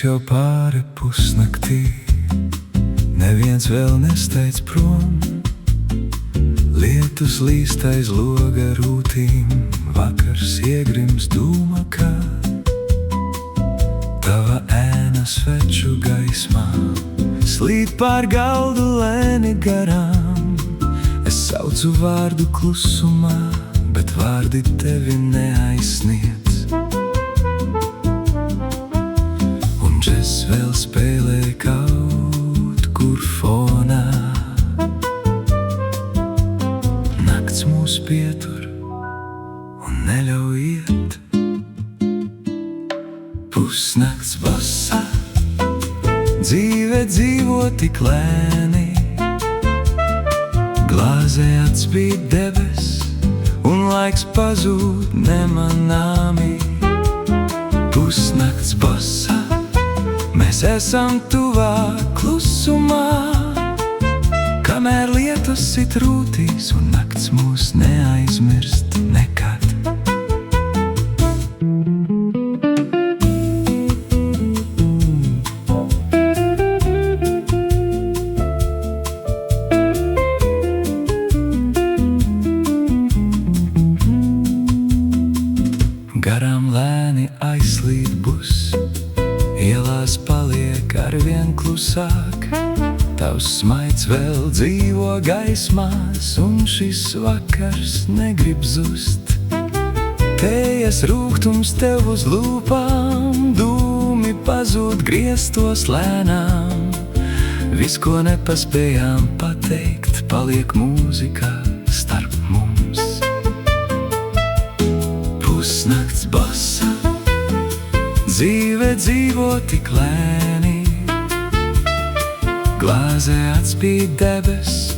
jau pāri pusnaktī, neviens vēl nesteidz prom. Lietus līst aiz loga rūtīm, vakars iegrims dūmakā. Tava ēna sveču gaismā slīd pār galdu lēni garām. Es saucu vārdu klusumā, bet vārdi tevi neaizsniedz. Un džess vēl spēlē kaut kur fonā. Nakts mūs pietur un neļauj iet. Pusnakts basā, dzīve dzīvo tik lēni. Glāzē atspīd debes, un laiks pazūd nemanāmi. Pusnakts basā, mēs esam tuvāk klusumā. Kamēr lietus sit rūtīs, un nakts mūs neaizmirst nekad. Garām lēni aizslīd bus, ielās paliek arvien klusāk. Tavs smaids vēl dzīvo gaismās, un šis vakars negrib zust. Tējas rūgtums tev uz lūpām, dūmi pazūd griestos lēnām. Viss, ko nepaspējām pateikt, paliek mūzikā starp mums. Pusnakts basā, dzīve dzīvo tik lēni. Glāzē atspīd debes,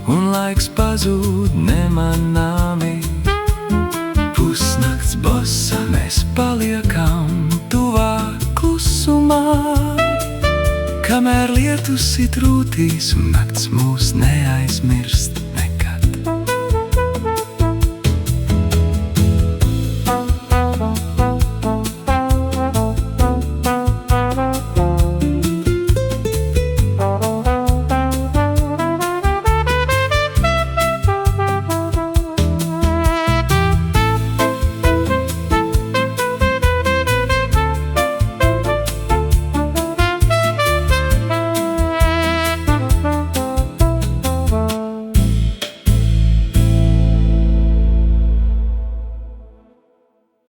un laiks pazūd nemanāmi. Pusnakts basā, mēs paliekam tuvāk klusumā. Kamēr lietus sit rūtīs, un nakts mūs neaizmirst